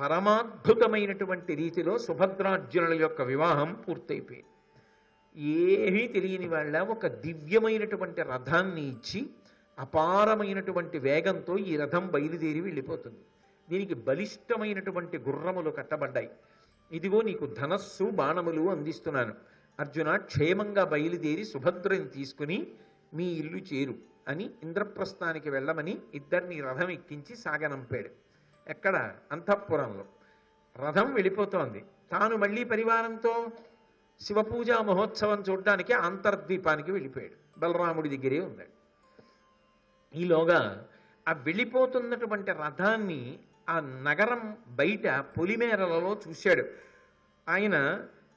పరమాద్భుతమైనటువంటి రీతిలో సుభద్రార్జునుల యొక్క వివాహం పూర్తయిపోయింది. ఏమీ తెలియని వాళ్ళ ఒక దివ్యమైనటువంటి రథాన్ని ఇచ్చి అపారమైనటువంటి వేగంతో ఈ రథం బయలుదేరి వెళ్ళిపోతుంది. దీనికి బలిష్టమైనటువంటి గుర్రములు కట్టబడ్డాయి. ఇదిగో నీకు ధనస్సు బాణములు అందిస్తున్నాను, అర్జున క్షేమంగా బయలుదేరి సుభద్రని తీసుకుని మీ ఇల్లు చేరు అని ఇంద్రప్రస్థానికి వెళ్ళమని ఇద్దరిని రథం ఎక్కించి సాగనంపాడు. ఎక్కడ? అంతఃపురంలో. రథం వెళ్ళిపోతోంది. తాను మళ్ళీ పరివారంతో శివపూజా మహోత్సవం చూడడానికి అంతర్ద్వీపానికి వెళ్ళిపోయాడు. బలరాముడి దగ్గరే ఉన్నాడు. ఈలోగా ఆ వెళ్ళిపోతున్నటువంటి రథాన్ని ఆ నగరం బయట పొలిమేరలలో చూశాడు. ఆయన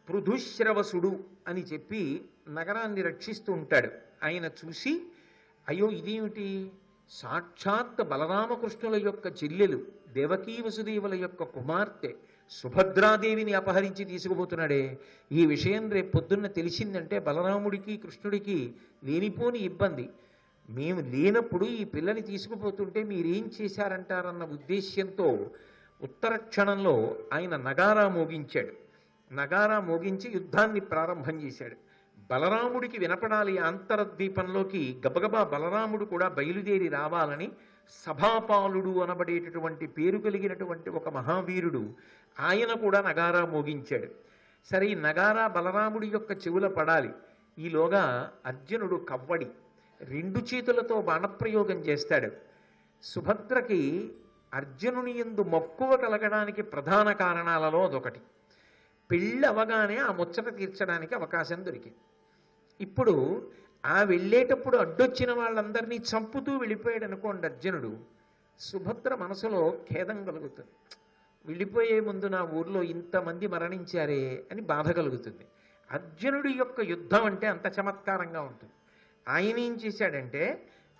పృథుశ్రవసుడు అని చెప్పి నగరాన్ని రక్షిస్తూ ఉంటాడు. ఆయన చూసి, అయ్యో ఇదేమిటి, సాక్షాత్ బలరామకృష్ణుల యొక్క చెల్లెలు దేవకీ వసుదేవుల యొక్క కుమార్తె సుభద్రాదేవిని అపహరించి తీసుకుపోతున్నాడే, ఈ విషయం రేపు పొద్దున్న తెలిసిందంటే బలరాముడికి కృష్ణుడికి లేనిపోని ఇబ్బంది. మేము లేనప్పుడు ఈ పిల్లని తీసుకుపోతుంటే మీరేం చేశారంటారన్న ఉద్దేశ్యంతో ఉత్తర క్షణంలో ఆయన నగారా మోగించాడు. నగారా మోగించి యుద్ధాన్ని ప్రారంభం చేశాడు. బలరాముడికి వినపడాలి అంతర్ద్వీపంలోకి. గబగబా బలరాముడు కూడా బయలుదేరి రావాలని సభాపాలుడు అనబడేటటువంటి పేరు కలిగినటువంటి ఒక మహావీరుడు ఆయన కూడా నగారా మోగించాడు. సరే, ఈ నగారా బలరాముడి యొక్క చెవుల పడాలి. ఈలోగా అర్జునుడు కవ్వడి రెండు చేతులతో బాణప్రయోగం చేస్తాడు. సుభద్రకి అర్జునుని యందు మక్కువ కలగడానికి ప్రధాన కారణాలలో అదొకటి. పెళ్ళి అవగానే ఆ ముచ్చట తీర్చడానికి అవకాశం దొరికింది. ఇప్పుడు ఆ వెళ్ళేటప్పుడు అడ్డొచ్చిన వాళ్ళందరినీ చంపుతూ వెళ్ళిపోయాడు అనుకోండి అర్జునుడు, సుభద్ర మనసులో ఖేదం కలుగుతుంది. వెళ్ళిపోయే ముందు నా ఊర్లో ఇంతమంది మరణించారే అని బాధ కలుగుతుంది. అర్జునుడి యొక్క యుద్ధం అంటే అంత చమత్కారంగా ఉంటుంది. ఆయన ఏం చేశాడంటే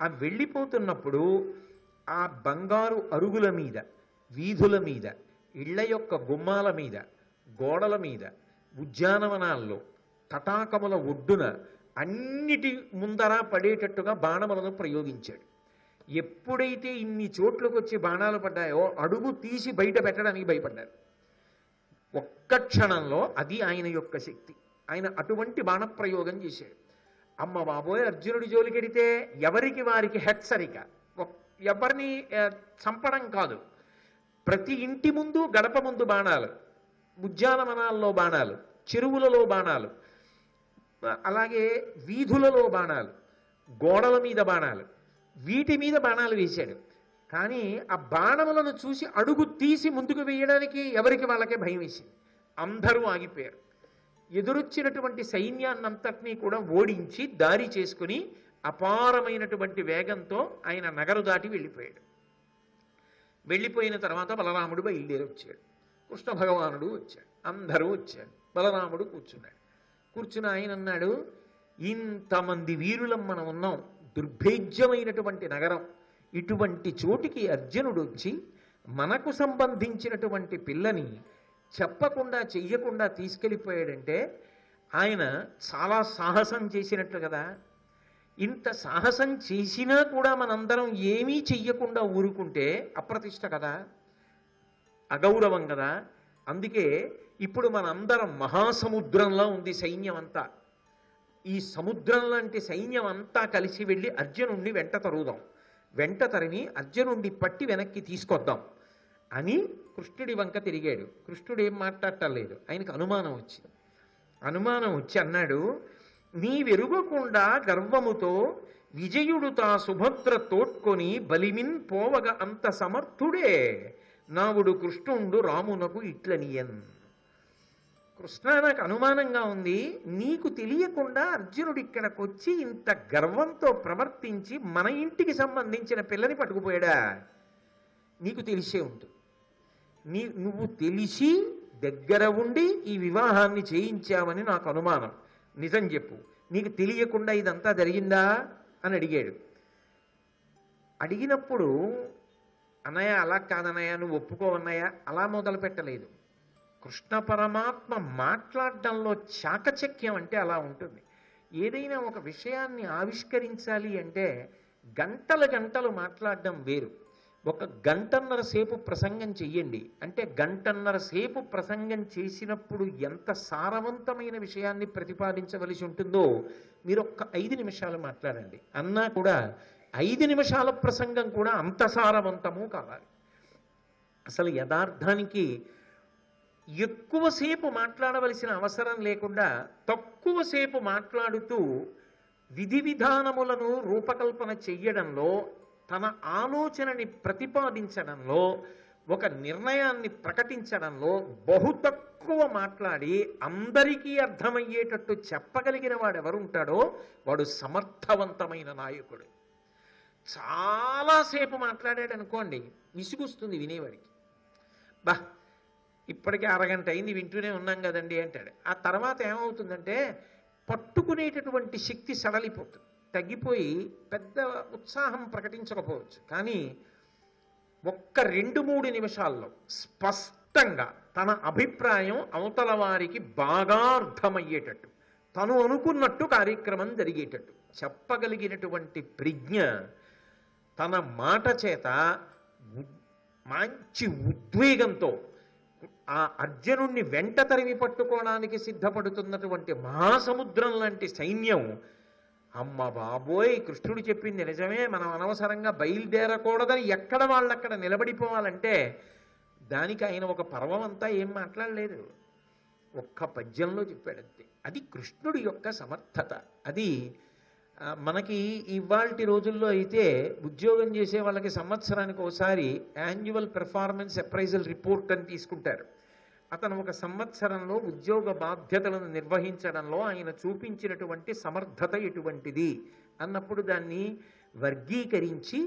ఆ వెళ్ళిపోతున్నప్పుడు ఆ బంగారు అరుగుల మీద, వీధుల మీద, ఇళ్ల యొక్క గుమ్మాల మీద, గోడల మీద, ఉద్యానవనాల్లో, తటాకముల ఒడ్డున అన్నిటి ముందర పడేటట్టుగా బాణములను ప్రయోగించాడు. ఎప్పుడైతే ఇన్ని చోట్లకు వచ్చి బాణాలు పడ్డాయో అడుగు తీసి బయట పెట్టడానికి భయపడ్డారు. ఒక్క క్షణంలో అది ఆయన యొక్క శక్తి. ఆయన అటువంటి బాణప్రయోగం చేశాడు. అమ్మ బాబోయ్, అర్జునుడి జోలికెడితే ఎవరికి వారికి హెచ్చరిక. ఎవరిని చంపడం కాదు, ప్రతి ఇంటి ముందు గడప ముందు బాణాలు, ఉద్యానవనాల్లో బాణాలు, చెరువులలో బాణాలు, అలాగే వీధులలో బాణాలు, గోడల మీద బాణాలు, వీటి మీద బాణాలు వేశాడు. కానీ ఆ బాణములను చూసి అడుగు తీసి ముందుకు వేయడానికి ఎవరికి వాళ్ళకే భయం వేసింది. అందరూ ఆగిపోయారు. ఎదురొచ్చినటువంటి సైన్యాన్నంతటినీ కూడా ఓడించి దారి చేసుకుని అపారమైనటువంటి వేగంతో ఆయన నగరు దాటి వెళ్ళిపోయాడు. వెళ్ళిపోయిన తర్వాత బలరాముడు బయలుదేరి వచ్చాడు. కృష్ణ భగవానుడు వచ్చాడు. అందరూ వచ్చాడు. బలరాముడు కూర్చున్నాడు. కూర్చుని ఆయన అన్నాడు, ఇంతమంది వీరులం మనం ఉన్నాం, దుర్భేద్యమైనటువంటి నగరం, ఇటువంటి చోటికి అర్జునుడు వచ్చి మనకు సంబంధించినటువంటి పిల్లని చెప్పకుండా చెయ్యకుండా తీసుకెళ్ళిపోయాడంటే ఆయన చాలా సాహసం చేసినట్లు కదా. ఇంత సాహసం చేసినా కూడా మనందరం ఏమీ చెయ్యకుండా ఊరుకుంటే అప్రతిష్ట కదా, అగౌరవం కదా. అందుకే ఇప్పుడు మనందరం మహాసముద్రంలో ఉంది సైన్యం అంతా. ఈ సముద్రం లాంటి సైన్యం అంతా కలిసి వెళ్ళి అర్జునుడిని వెంట తరుదాం, వెంట తరిమి అర్జునుడిని పట్టి వెనక్కి తీసుకొద్దాం అని కృష్ణుడి వంక తిరిగాడు. కృష్ణుడు ఏం మాట్లాడటలేదు. ఆయనకు అనుమానం వచ్చింది. అనుమానం వచ్చి అన్నాడు, నీ వెరుగకుండా గర్వముతో విజయుడు తా సుభద్ర తోడ్కొని బలిమిన్ పోవగ అంత సమర్థుడే నావుడు కృష్ణుండు రామునకు ఇట్లనియన్. కృష్ణ, నాకు అనుమానంగా ఉంది, నీకు తెలియకుండా అర్జునుడు ఇక్కడికి వచ్చి ఇంత గర్వంతో ప్రవర్తించి మన ఇంటికి సంబంధించిన పిల్లని పట్టుకుపోయాడా? నీకు తెలిసే ఉంటుంది. నువ్వు తెలిసి దగ్గర ఉండి ఈ వివాహాన్ని చేయించావని నాకు అనుమానం. నిజం చెప్పు, నీకు తెలియకుండా ఇదంతా జరిగిందా అని అడిగాడు. అడిగినప్పుడు అన్నయ్య అలా కాదన్నయ్య, నువ్వు ఒప్పుకోవన్నయ్య అలా మొదలు పెట్టలేదు. కృష్ణ పరమాత్మ మాట్లాడడంలో చాకచక్యం అంటే అలా ఉంటుంది. ఏదైనా ఒక విషయాన్ని ఆవిష్కరించాలి అంటే గంటలు గంటలు మాట్లాడడం వేరు. ఒక గంటన్నర సేపు ప్రసంగం చెయ్యండి. అంటే గంటన్నర సేపు ప్రసంగం చేసినప్పుడు ఎంత సారవంతమైన విషయాన్ని ప్రతిపాదించవలసి ఉంటుందో మీరు ఒక్క 5 నిమిషాలు మాట్లాడండి అన్నా కూడా 5 నిమిషాల ప్రసంగం కూడా అంత సారవంతము కావాలి. అసలు యథార్థానికి ఎక్కువసేపు మాట్లాడవలసిన అవసరం లేకుండా తక్కువసేపు మాట్లాడుతూ విధి విధానములను రూపకల్పన చెయ్యడంలో, తన ఆలోచనని ప్రతిపాదించడంలో, ఒక నిర్ణయాన్ని ప్రకటించడంలో బహు తక్కువ మాట్లాడి అందరికీ అర్థమయ్యేటట్టు చెప్పగలిగిన వాడు ఎవరుంటాడో వాడు సమర్థవంతమైన నాయకుడు. చాలాసేపు మాట్లాడాడు అనుకోండి, విసుగుస్తుంది వినేవాడికి. బా ఇప్పటికే అరగంట అయింది వింటూనే ఉన్నాం కదండి అంటాడు. ఆ తర్వాత ఏమవుతుందంటే పట్టుకునేటటువంటి శక్తి సడలిపోతుంది, తగ్గిపోయి పెద్ద ఉత్సాహం ప్రకటించకపోవచ్చు. కానీ ఒక్క 2-3 నిమిషాల్లో స్పష్టంగా తన అభిప్రాయం అవతల వారికి బాగా అర్థమయ్యేటట్టు, తను అనుకున్నట్టు కార్యక్రమం జరిగేటట్టు చెప్పగలిగినటువంటి ప్రజ్ఞ తన మాట చేత మంచి ఉద్వేగంతో ఆ అర్జునుణ్ణి వెంట తరిమి పట్టుకోవడానికి సిద్ధపడుతున్నటువంటి మహాసముద్రం లాంటి సైన్యం, అమ్మ బాబోయ్ కృష్ణుడు చెప్పింది నిజమే, మనం అనవసరంగా బయలుదేరకూడదని ఎక్కడ వాళ్ళక్కడ నిలబడిపోవాలంటే దానికి ఆయన ఒక పర్వం అంతా ఏం మాట్లాడలేదు, ఒక్క పద్యంలో చెప్పాడంతే. అది కృష్ణుడి యొక్క సమర్థత. అది మనకి ఇవాల్టి రోజుల్లో అయితే ఉద్యోగం చేసే వాళ్ళకి సంవత్సరానికి ఒకసారి యాన్యువల్ పెర్ఫార్మెన్స్ అప్రైజల్ రిపోర్ట్ అని తీసుకుంటారు. అతను ఒక సంవత్సరంలో ఉద్యోగ బాధ్యతలను నిర్వహించడంలో ఆయన చూపించినటువంటి సమర్థత ఎటువంటిది అన్నప్పుడు దాన్ని వర్గీకరించి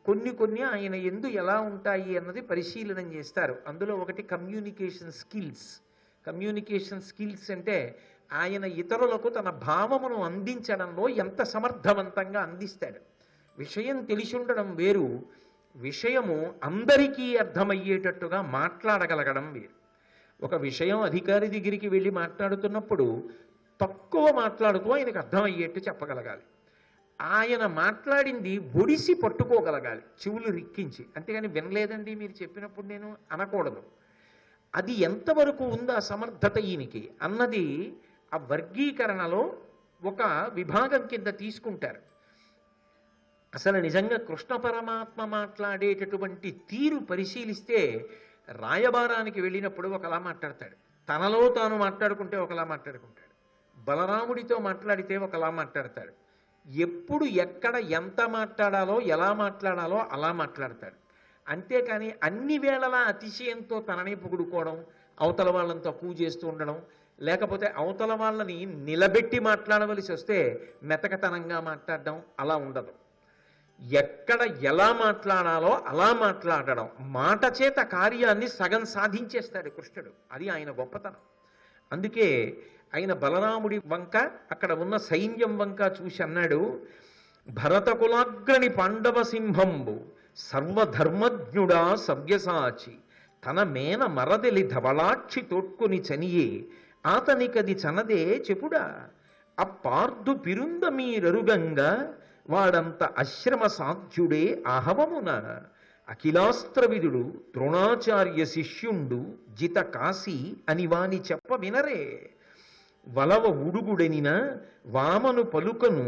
కొన్ని ఆయన ఎందు ఎలా ఉంటాయి అన్నది పరిశీలనం చేస్తారు. అందులో ఒకటి కమ్యూనికేషన్ స్కిల్స్. కమ్యూనికేషన్ స్కిల్స్ అంటే ఆయన ఇతరులకు తన భావమును అందించడంలో ఎంత సమర్థవంతంగా అందిస్తాడు. విషయం తెలిసి ఉండడం వేరు, విషయము అందరికీ అర్థమయ్యేటట్టుగా మాట్లాడగలగడం వేరు. ఒక విషయం అధికారి దగ్గరికి వెళ్ళి మాట్లాడుతున్నప్పుడు తక్కువ మాట్లాడుతూ ఆయనకు అర్థమయ్యేట్టు చెప్పగలగాలి. ఆయన మాట్లాడింది ఒడిసి పట్టుకోగలగాలి, చెవులు రిక్కించి. అంతేగాని వినలేదండి మీరు చెప్పినప్పుడు నేను అనకూడదు. అది ఎంతవరకు ఉందా సమర్థత ఈయనకి అన్నది ఆ వర్గీకరణలో ఒక విభాగం కింద తీసుకుంటారు. అసలు నిజంగా కృష్ణ పరమాత్మ మాట్లాడేటటువంటి తీరు పరిశీలిస్తే రాయబారానికి వెళ్ళినప్పుడు ఒకలా మాట్లాడతాడు, తనలో తాను మాట్లాడుకుంటే ఒకలా మాట్లాడుకుంటాడు, బలరాముడితో మాట్లాడితే ఒకలా మాట్లాడతాడు, ఎప్పుడు ఎక్కడ ఎంత మాట్లాడాలో ఎలా మాట్లాడాలో అలా మాట్లాడతాడు. అంతేకాని అన్ని వేళలా అతిశయంతో తననే పొగుడుకోవడం, అవతల వాళ్ళని తక్కువ చేస్తూ ఉండడం, లేకపోతే అవతల వాళ్ళని నిలబెట్టి మాట్లాడవలసి వస్తే మెతకతనంగా మాట్లాడడం అలా ఉండదు. ఎక్కడ ఎలా మాట్లాడాలో అలా మాట్లాడడం, మాట చేత కార్యాన్ని సగం సాధించేస్తాడు కృష్ణుడు. అది ఆయన గొప్పతనం. అందుకే ఆయన బలరాముడి వంక అక్కడ ఉన్న సైన్యం వంక చూసి అన్నాడు, భరతకులాగ్రని పాండవ సింహంబు సర్వధర్మజ్ఞుడా సవ్యసాచి తన మేన మరదెలి ధవళాక్షి తోడ్కొని చనియే ఆతనికది చనదే చెప్పుడా అప్పార్ధు పిరుంద మీరరుగంగా వాడంత అశ్రమ సాధ్యుడే ఆహవమున అఖిలాస్త్రవిదుడు ద్రోణాచార్య శిష్యుండు జిత కాశీ అని వాని చెప్ప వినరే వలవ ఉడుగుడెనిన వామను పలుకను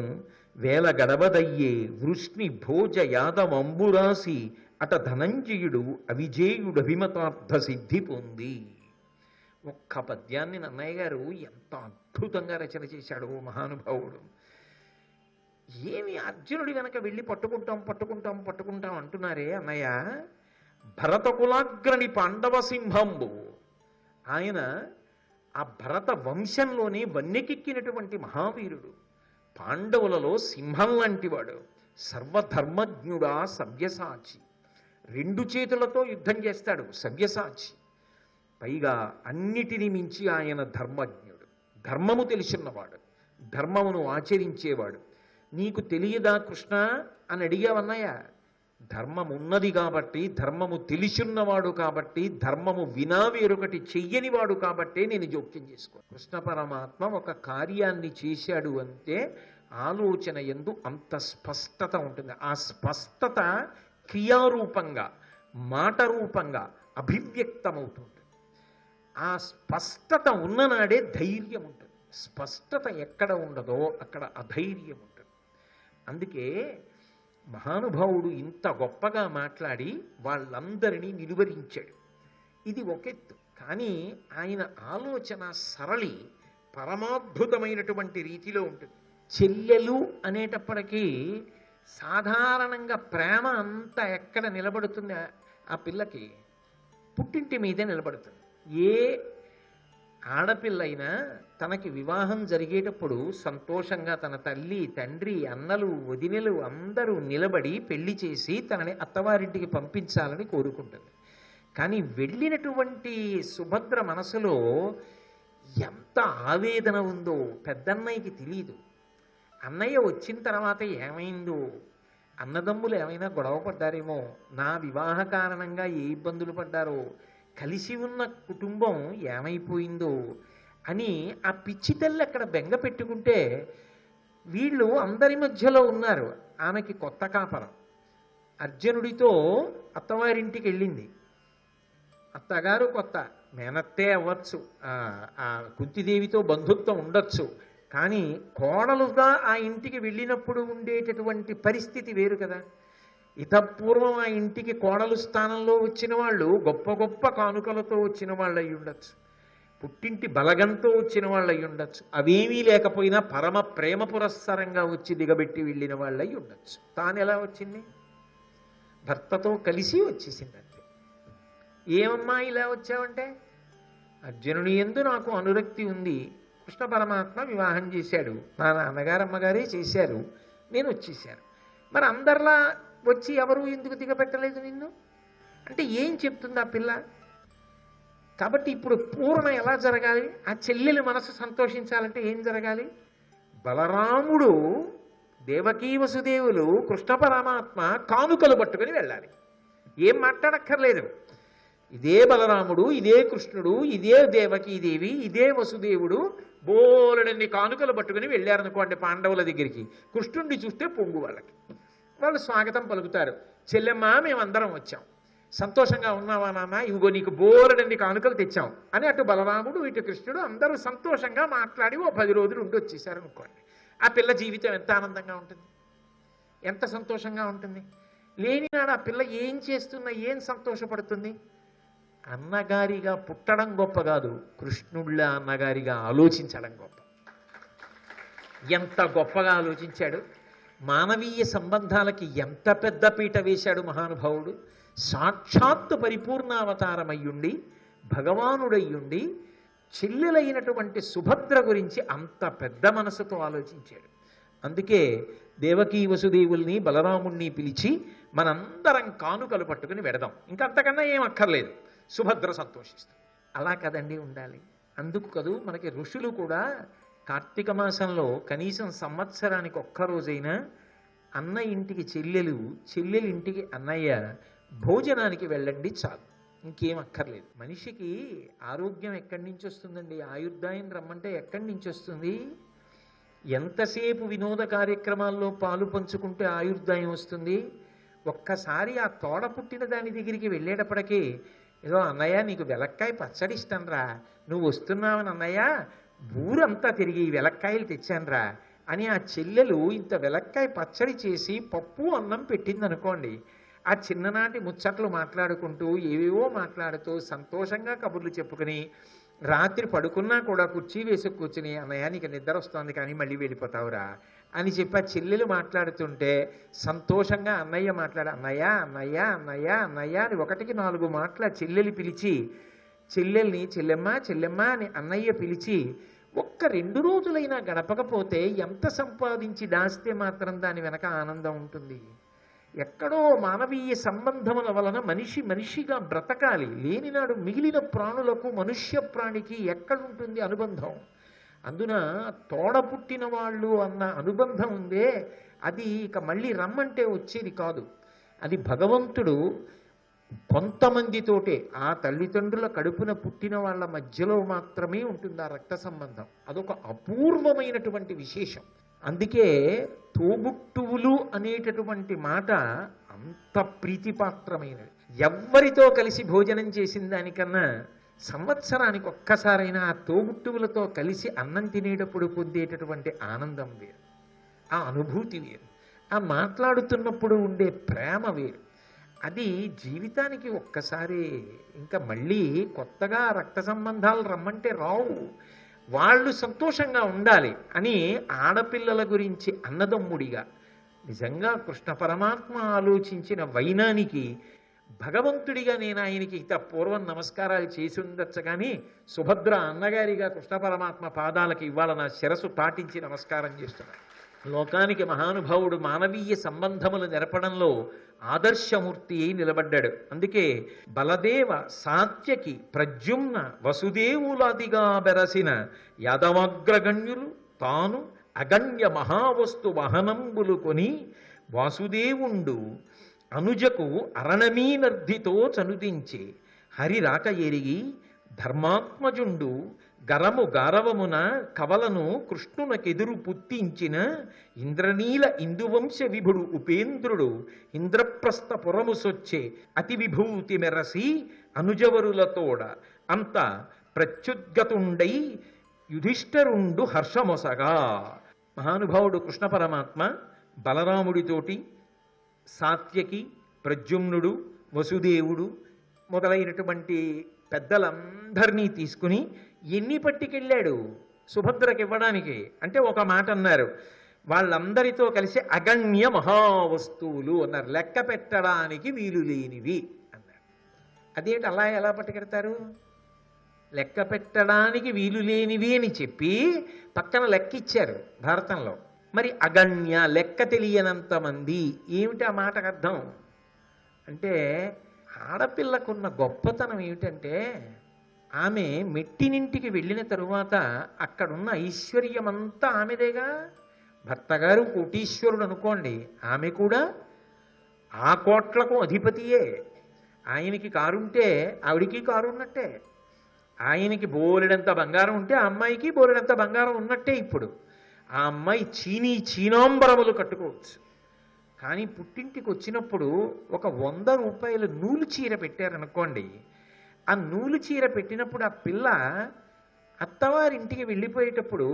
వేల గడవదయ్యే వృష్ణి భోజ యాదవంబురాసి అట ధనంజయుడు అవిజేయుడు అభిమతార్థ సిద్ధి పొంది. ఒక్క పద్యాన్ని నన్నయ్య గారు ఎంత అద్భుతంగా రచన చేశాడు మహానుభావుడు. ఏమి అర్జునుడి వెనక వెళ్ళి పట్టుకుంటాం అంటున్నారే అన్నయ్య. భరతకులాగ్రని పాండవ సింహంబు, ఆయన ఆ భరత వంశంలోనే వన్నెకెక్కినటువంటి మహావీరుడు, పాండవులలో సింహం లాంటివాడు, సర్వధర్మజ్ఞుడా సవ్యసాచి, 2 చేతులతో యుద్ధం చేస్తాడు సవ్యసాచి. పైగా అన్నిటినీ మించి ఆయన ధర్మజ్ఞుడు, ధర్మము తెలిసిన్నవాడు, ధర్మమును ఆచరించేవాడు. నీకు తెలియదా కృష్ణ అని అడిగావన్నయ్య. ధర్మం ఉన్నది కాబట్టి, ధర్మము తెలిసిన్నవాడు కాబట్టి, ధర్మము వినా వేరొకటి చెయ్యనివాడు కాబట్టే నేను జోక్యం చేసుకో. కృష్ణ పరమాత్మ ఒక కార్యాన్ని చేశాడు అంటే ఆలోచన యందు అంత స్పష్టత ఉంటుంది. ఆ స్పష్టత క్రియారూపంగా మాట రూపంగా అభివ్యక్తమవుతుంది. ఆ స్పష్టత ఉన్ననాడే ధైర్యం ఉంటుంది. స్పష్టత ఎక్కడ ఉండదో అక్కడ అధైర్యం ఉంటుంది. అందుకే మహానుభావుడు ఇంత గొప్పగా మాట్లాడి వాళ్ళందరినీ నిలువరించాడు. ఇది ఒకెత్తు. కానీ ఆయన ఆలోచన సరళి పరమాద్భుతమైనటువంటి రీతిలో ఉంటుంది. చెల్లెలు అనేటప్పటికీ సాధారణంగా ప్రేమ అంతా ఎక్కడ నిలబడుతుంది? ఆ పిల్లకి పుట్టింటి మీదే నిలబడుతుంది. ఏ ఆడపిల్లైనా తనకి వివాహం జరిగేటప్పుడు సంతోషంగా తన తల్లి, తండ్రి, అన్నలు, వదినెలు అందరూ నిలబడి పెళ్లి చేసి తనని అత్తవారింటికి పంపించాలని కోరుకుంటుంది. కానీ వెళ్ళినటువంటి సుభద్ర మనసులో ఎంత ఆవేదన ఉందో పెద్దన్నయ్యకి తెలియదు. అన్నయ్య వచ్చిన తర్వాత ఏమైందో, అన్నదమ్ములు ఏమైనా గొడవ పడ్డారేమో, నా వివాహ కారణంగా ఏ ఇబ్బందులు పడ్డారో, కలిసి ఉన్న కుటుంబం ఏమైపోయిందో అని ఆ పిచ్చి తల్లి అక్కడ బెంగ పెట్టుకుంటే, వీళ్ళు అందరి మధ్యలో ఉన్నారు. ఆమెకి కొత్త కాపరం. అర్జునుడితో అత్తవారింటికి వెళ్ళింది. అత్తగారు కొత్త, మేనత్తే అవ్వచ్చు, ఆ కుంతిదేవితో బంధుత్వం ఉండొచ్చు. కానీ కోడలుగా ఆ ఇంటికి వెళ్ళినప్పుడు ఉండేటటువంటి పరిస్థితి వేరు కదా. ఇతపూర్వం ఆ ఇంటికి కోడలు స్థానంలో వచ్చిన వాళ్ళు గొప్ప గొప్ప కానుకలతో వచ్చిన వాళ్ళు అయి ఉండొచ్చు, పుట్టింటి బలగంతో వచ్చిన వాళ్ళు అయి ఉండొచ్చు, అవేమీ లేకపోయినా పరమ ప్రేమ పురస్సరంగా వచ్చి దిగబెట్టి వెళ్ళిన వాళ్ళు అయి ఉండొచ్చు. తాను ఎలా వచ్చింది? భర్తతో కలిసి వచ్చేసింది. అంతే. ఏమమ్మా ఇలా వచ్చావంటే, అర్జునుని యందు నాకు అనురక్తి ఉంది, కృష్ణ పరమాత్మ వివాహం చేశాడు, మా నాన్నగారు అమ్మగారే చేశారు, నేను వచ్చేసాను. మరి అందరిలా వచ్చి ఎవరు ఎందుకు దిగబెట్టలేదు నిన్ను అంటే ఏం చెప్తుంది ఆ పిల్ల? కాబట్టి ఇప్పుడు పూర్ణ ఎలా జరగాలి? ఆ చెల్లెలి మనసు సంతోషించాలంటే ఏం జరగాలి? బలరాముడు, దేవకీ వసుదేవులు, కృష్ణ పరమాత్మ కానుకలు పట్టుకుని వెళ్ళాలి. ఏం మాట్లాడక్కర్లేదు. ఇదే బలరాముడు, ఇదే కృష్ణుడు, ఇదే దేవకీదేవి, ఇదే వసుదేవుడు బోలెడన్ని కానుకలు పట్టుకుని వెళ్ళారనుకోండి పాండవుల దగ్గరికి. కృష్ణుడిని చూస్తే పొంగు వాళ్ళకి. వాళ్ళు స్వాగతం పలుకుతారు. చెల్లెమ్మ మేమందరం వచ్చాం, సంతోషంగా ఉన్నావా నాన్న, ఇవిగో నీకు బోలెడన్ని కానుకలు తెచ్చాం అని అటు బలరాముడు ఇటు కృష్ణుడు అందరూ సంతోషంగా మాట్లాడి 10 రోజులు ఉండి వచ్చేసారు అనుకోండి. ఆ పిల్ల జీవితం ఎంత ఆనందంగా ఉంటుంది, ఎంత సంతోషంగా ఉంటుంది. లేనినాడు ఆ పిల్ల ఏం చేస్తున్నా ఏం సంతోషపడుతుంది? అన్నగారిగా పుట్టడం గొప్ప కాదు, కృష్ణుళ్ళ అన్నగారిగా ఆలోచించడం గొప్ప. ఎంత గొప్పగా ఆలోచించాడు. మానవీయ సంబంధాలకి ఎంత పెద్ద పీట వేశాడు మహానుభావుడు. సాక్షాత్తు పరిపూర్ణావతారమయ్యుండి భగవానుడయ్యుండి చెల్లెలైనటువంటి సుభద్ర గురించి అంత పెద్ద మనసుతో ఆలోచించాడు. అందుకే దేవకీ వసుదేవుల్ని బలరాముణ్ణి పిలిచి మనందరం కానుకలు పట్టుకుని వెడదాం, ఇంకంతకన్నా ఏం అక్కర్లేదు, సుభద్ర సంతోషిస్తుంది. అలా కదండి ఉండాలి. అందుకు కదూ మనకి ఋషులు కూడా కార్తీక మాసంలో కనీసం సంవత్సరానికి ఒక్కరోజైనా అన్న ఇంటికి చెల్లెలు, చెల్లెలు ఇంటికి అన్నయ్య భోజనానికి వెళ్ళండి చాలు, ఇంకేం అక్కర్లేదు. మనిషికి ఆరోగ్యం ఎక్కడి నుంచి వస్తుందండి? ఆయుర్దాయం రమ్మంటే ఎక్కడి నుంచి వస్తుంది? ఎంతసేపు వినోద కార్యక్రమాల్లో పాలు పంచుకుంటే ఆయుర్దాయం వస్తుంది? ఒక్కసారి ఆ తోడ పుట్టిన దాని దగ్గరికి వెళ్ళేటప్పటికీ, ఏదో అన్నయ్య నీకు వెలక్కాయ పచ్చడి ఇష్టంరా, నువ్వు వస్తున్నావని అన్నయ్య ఊరంతా తిరిగి వెలక్కాయలు తెచ్చానురా అని ఆ చెల్లెలు ఇంత వెలక్కాయ పచ్చడి చేసి పప్పు అన్నం పెట్టిందనుకోండి. ఆ చిన్ననాటి ముచ్చట్లు మాట్లాడుకుంటూ ఏవేవో మాట్లాడుతూ సంతోషంగా కబుర్లు చెప్పుకుని రాత్రి పడుకున్నా కూడా కుర్చీ వేసి కూర్చుని అన్నయ్య నీకు నిద్ర వస్తుంది కానీ మళ్ళీ వెళ్ళిపోతావురా అని చెప్పి ఆ చెల్లెలు మాట్లాడుతుంటే సంతోషంగా అన్నయ్య అన్నయ్య అన్నయ్య అన్నయ్య అన్నయ్య అని 1-4 మాటలు చెల్లెలు పిలిచి, చెల్లెల్ని చెల్లెమ్మ చెల్లెమ్మ అని అన్నయ్య పిలిచి 1-2 రోజులైనా గడపకపోతే ఎంత సంపాదించి దాస్తే మాత్రం దాని వెనక ఆనందం ఉంటుంది. ఎక్కడో మానవీయ సంబంధముల వలన మనిషిగా బ్రతకాలి. లేనినాడు మిగిలిన ప్రాణులకు మనుష్య ప్రాణికి ఎక్కడుంటుంది అనుబంధం? అందున తోడ పుట్టిన వాళ్ళు అన్న అనుబంధం ఉందే, అది ఇక మళ్ళీ రమ్మంటే వచ్చేది కాదు. అది భగవంతుడు కొంతమందితోటే, ఆ తల్లిదండ్రుల కడుపున పుట్టిన వాళ్ళ మధ్యలో మాత్రమే ఉంటుంది ఆ రక్త సంబంధం. అదొక అపూర్వమైనటువంటి విశేషం. అందుకే తోబుట్టువులు అనేటటువంటి మాట అంత ప్రీతిపాత్రమైనది. ఎవ్వరితో కలిసి భోజనం చేసిన దానికన్నా సంవత్సరానికి ఒక్కసారైనా ఆ తోబుట్టువులతో కలిసి అన్నం తినేటప్పుడు పొందేటటువంటి ఆనందం వేరు, ఆ అనుభూతి వేరు, ఆ మాట్లాడుతున్నప్పుడు ఉండే ప్రేమ వేరు. అది జీవితానికి ఒక్కసారి, ఇంకా మళ్ళీ కొత్తగా రక్త సంబంధాలు రమ్మంటే రావు. వాళ్ళు సంతోషంగా ఉండాలి అని ఆడపిల్లల గురించి అన్నదమ్ముడిగా నిజంగా కృష్ణ పరమాత్మ ఆలోచించిన వైనానికి భగవంతుడిగా నేను ఆయనకి ఇంత పూర్వం నమస్కారాలు చేసి ఉండొచ్చు, కానీ సుభద్ర అన్నగారిగా కృష్ణ పరమాత్మ పాదాలకి ఇవాళ నా శిరసు పాటించి నమస్కారం చేస్తున్నాను. లోకానికి మహానుభావుడు మానవీయ సంబంధములు నెరపడంలో ఆదర్శమూర్తి అయి నిలబడ్డాడు. అందుకే బలదేవ సాత్యకి ప్రద్యుమ్న వసుదేవులాదిగా బెరసిన యాదవాగ్రగణ్యులు తాను అగణ్య మహావస్తు వాహనంబులు కొని వాసుదేవుండు అనుజకు అరణమీనర్ధితో చనుదించే హరిరాక ఎరిగి ధర్మాత్మజుండు గరము గారవమున కవలను కృష్ణునకెదురు పుత్తించిన ఇంద్రనీల ఇందువంశ విభుడు ఉపేంద్రుడు ఇంద్రప్రస్థ పురము సొచ్చే అతి విభూతి మెరసి అనుజవరులతోడ అంత ప్రత్యుద్గతుండై యుధిష్ఠరుండు హర్షమొసగా. మహానుభావుడు కృష్ణ పరమాత్మ బలరాముడితోటి సాత్యకి ప్రద్యుమ్నుడు వసుదేవుడు మొదలైనటువంటి పెద్దలందరినీ తీసుకుని ఎన్ని పట్టుకెళ్ళాడు సుభద్రకి ఇవ్వడానికి అంటే ఒక మాట అన్నారు, వాళ్ళందరితో కలిసి అగణ్య మహావస్తువులు అన్నారు, లెక్క పెట్టడానికి వీలు లేనివి అన్నారు. అదేంటి అలా ఎలా పట్టుకెడతారు? లెక్క పెట్టడానికి వీలు లేనివి అని చెప్పి పక్కన లెక్క ఇచ్చారు భారతంలో. మరి అగణ్య లెక్క తెలియనంత మంది ఏమిటి ఆ మాటకు అర్థం అంటే, ఆడపిల్లకున్న గొప్పతనం ఏమిటంటే ఆమె మెట్టినింటికి వెళ్ళిన తరువాత అక్కడున్న ఐశ్వర్యమంతా ఆమెదేగా. భర్త గారు కోటీశ్వరుడు అనుకోండి, ఆమె కూడా ఆ కోట్లకు అధిపతియే. ఆయనకి కారుంటే ఆవిడికి కారు ఉన్నట్టే, ఆయనకి బోలెడంత బంగారం ఉంటే ఆ అమ్మాయికి బోలెడంత బంగారం ఉన్నట్టే. ఇప్పుడు ఆ అమ్మాయి చీనాంబరములు కట్టుకోవచ్చు, కానీ పుట్టింటికి వచ్చినప్పుడు ఒక 100 రూపాయల నూలు చీర పెట్టారనుకోండి, ఆ నూలు చీర పెట్టినప్పుడు ఆ పిల్ల అత్తవారింటికి వెళ్ళిపోయేటప్పుడు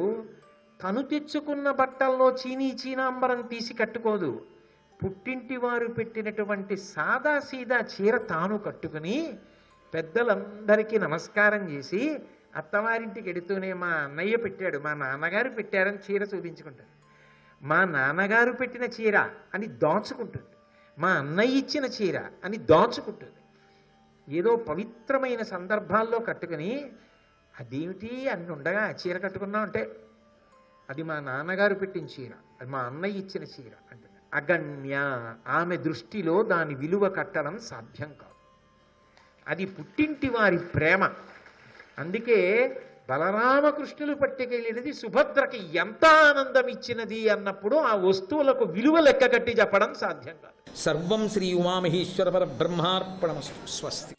తను తెచ్చుకున్న బట్టల్లో చీనాంబరం తీసి కట్టుకోదు. పుట్టింటి వారు పెట్టినటువంటి సాదా సీదా చీర తాను కట్టుకుని పెద్దలందరికీ నమస్కారం చేసి అత్తవారింటికి ఎడుతూనే మా అన్నయ్య పెట్టాడు, మా నాన్నగారు పెట్టారని చీర చూపించుకుంటాడు. మా నాన్నగారు పెట్టిన చీర అని దాచుకుంటుంది, మా అన్నయ్య ఇచ్చిన చీర అని దాచుకుంటుంది. ఏదో పవిత్రమైన సందర్భాల్లో కట్టుకుని అదేమిటి అని ఉండగా చీర కట్టుకున్నాం అంటే అది మా నాన్నగారు పెట్టిన చీర, అది మా అన్నయ్య ఇచ్చిన చీర అంటే అగణ్య. ఆమె దృష్టిలో దాని విలువ కట్టడం సాధ్యం కాదు. అది పుట్టింటి వారి ప్రేమ. అందుకే బలరామకృష్ణులు పట్టుకెళ్ళినది సుభద్రకి ఎంత ఆనందం ఇచ్చినది అన్నప్పుడు ఆ వస్తువులకు విలువ లెక్క కట్టి చెప్పడం సాధ్యం కాదు. సర్వం శ్రీ ఉమామహేశ్వర పరబ్రహ్మార్పణమస్తు. స్వస్తి.